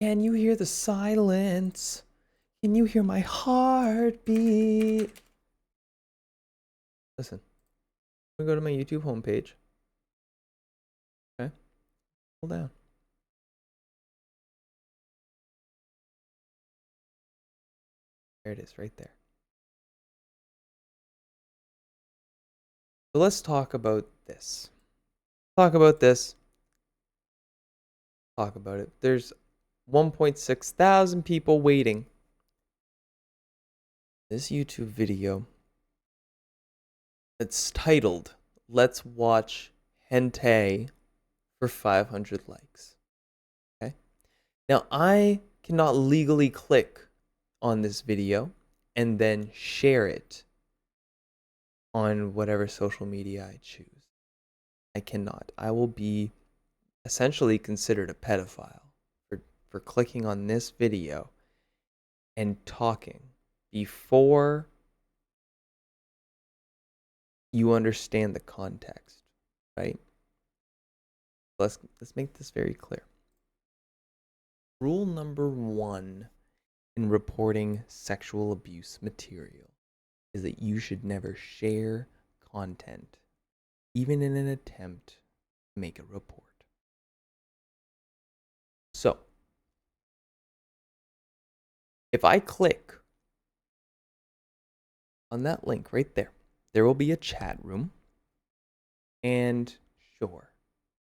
Can you hear the silence? Can you hear my heartbeat? Listen, I'm gonna go to my YouTube homepage. Okay, hold down. There it is, right there. So let's talk about this. Talk about this. Talk about it. There's 1.6 thousand people waiting. This YouTube video. It's titled, "Let's Watch Hentai for 500 likes." Okay. Now I cannot legally click on this video and then share it on whatever social media I choose. I cannot. I will be essentially considered a pedophile for clicking on this video and talking before you understand the context, right? Let's make this very clear. Rule number 1 in reporting sexual abuse material is that you should never share content, even in an attempt to make a report. So, if I click on that link right there, there will be a chat room. And sure,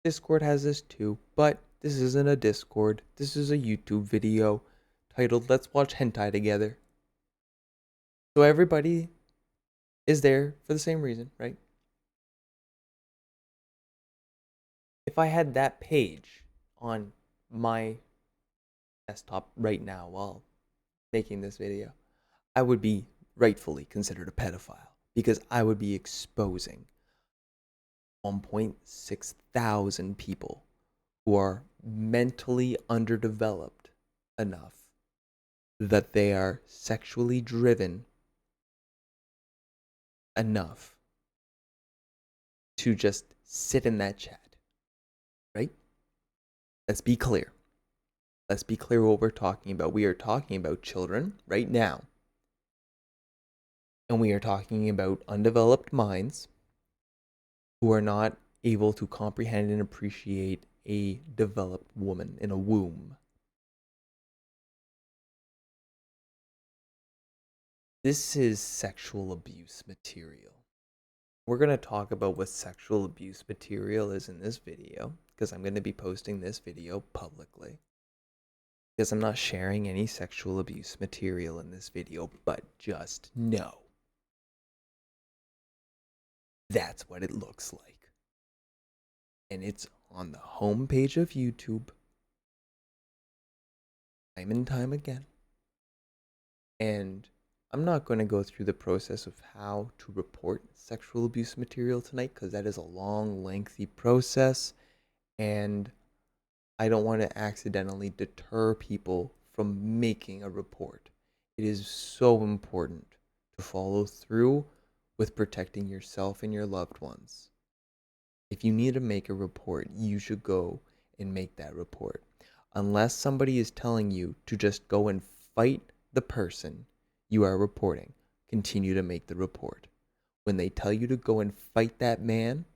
Discord has this too, but this isn't a Discord. This is a YouTube video titled "Let's Watch Hentai Together." So everybody is there for the same reason, right? If I had that page on my desktop right now while making this video, I would be rightfully considered a pedophile because I would be exposing 1.6 thousand people who are mentally underdeveloped enough that they are sexually driven enough to just sit in that chat, right? Let's be clear. Let's be clear what we're talking about. We are talking about children right now. And we are talking about undeveloped minds who are not able to comprehend and appreciate a developed woman in a womb. This is sexual abuse material. We're going to talk about what sexual abuse material is in this video, because I'm going to be posting this video publicly. Because I'm not sharing any sexual abuse material in this video, but just know that's what it looks like. And it's on the homepage of YouTube, time and time again. And I'm not going to go through the process of how to report sexual abuse material tonight, because that is a long, lengthy process, and I don't want to accidentally deter people from making a report. It is so important to follow through with protecting yourself and your loved ones. If you need to make a report, you should go and make that report. Unless somebody is telling you to just go and fight the person you are reporting, continue to make the report. When they tell you to go and fight that man,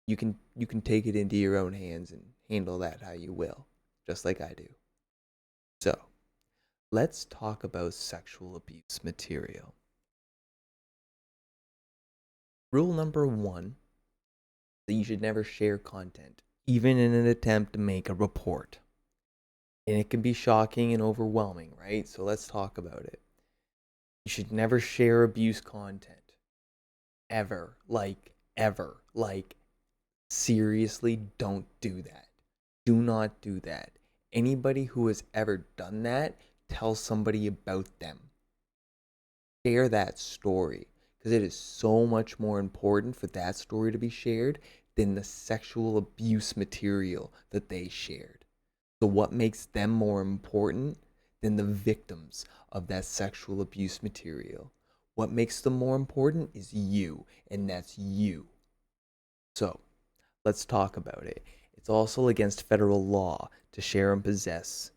you can take it into your own hands and handle that how you will, just like I do. So, let's talk about sexual abuse material. Rule number 1, that you should never share content, even in an attempt to make a report. And it can be shocking and overwhelming, right? So let's talk about it. You should never share abuse content. Ever. Ever. Seriously, don't do that. Do not do that. Anybody who has ever done that, tell somebody about them. Share that story, because it is so much more important for that story to be shared than the sexual abuse material that they shared. So what makes them more important than the victims of that sexual abuse material? What makes them more important is you, and that's you. So, let's talk about it. It's also against federal law to share and possess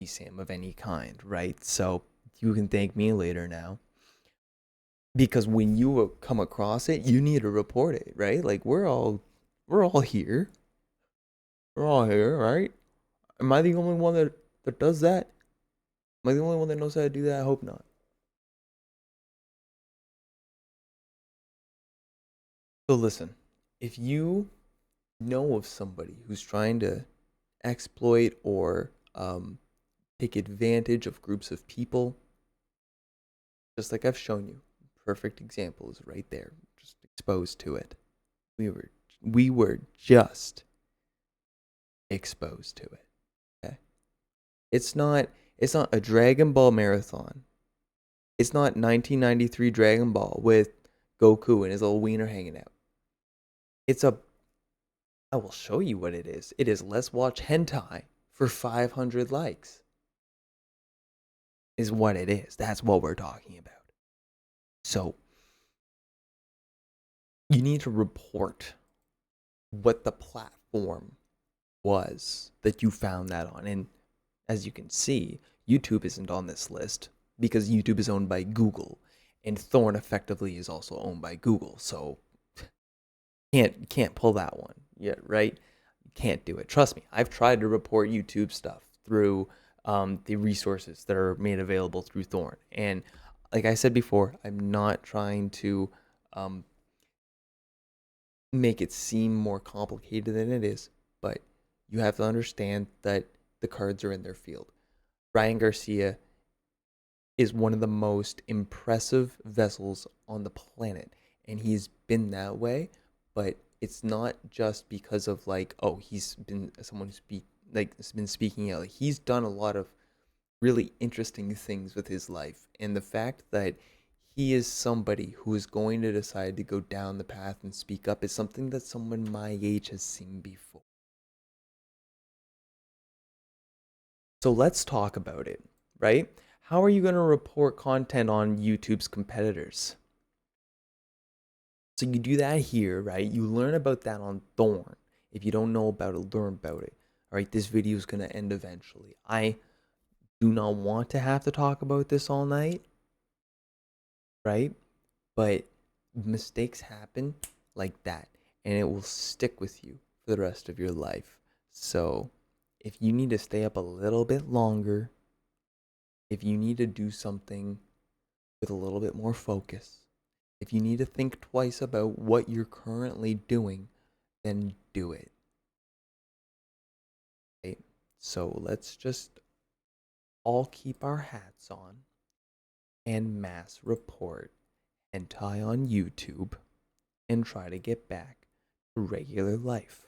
CSAM of any kind, right? So you can thank me later now. Because when you come across it, you need to report it, right? Like we're all here. We're all here, right? Am I the only one that does that? Am I the only one that knows how to do that? I hope not. So listen, if you know of somebody who's trying to exploit or take advantage of groups of people, just like I've shown you, perfect example is right there, just exposed to it. We were we were just exposed to it. Okay, it's not a Dragon Ball marathon. It's not 1993 Dragon Ball with Goku and his little wiener hanging out. It's a I will show you what it is. It is let's watch hentai for 500 likes. Is what it is. That's what we're talking about. So, you need to report what the platform was that you found that on. And as you can see, YouTube isn't on this list because YouTube is owned by Google and Thorn effectively is also owned by Google. So, can't pull that one yet, right? Can't do it. Trust me, I've tried to report YouTube stuff through the resources that are made available through Thorn. And like I said before, I'm not trying to um, make it seem more complicated than it is, but you have to understand that the cards are in their field. Ryan Garcia is one of the most impressive vessels on the planet, and he's been that way, but it's not just because of like, oh, he's been someone who's been speaking out. Like, he's done a lot of really interesting things with his life, and the fact that he is somebody who is going to decide to go down the path and speak up is something that someone my age has seen before. So let's talk about it, right? How are you going to report content on YouTube's competitors? So you do that here, right? You learn about that on Thorn. If you don't know about it, learn about it. All right, this video is going to end eventually. I do not want to have to talk about this all night, right? But mistakes happen like that, and it will stick with you for the rest of your life. So if you need to stay up a little bit longer, if you need to do something with a little bit more focus, if you need to think twice about what you're currently doing, then do it. Okay? So let's just all keep our hats on and mass report hentai on YouTube and try to get back to regular life.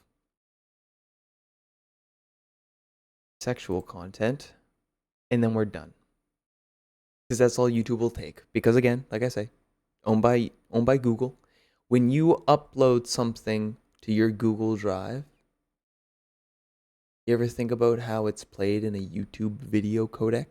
Sexual content, and then we're done. Because that's all YouTube will take. Because again, like I say, owned by Google. When you upload something to your Google Drive, you ever think about how it's played in a YouTube video codec?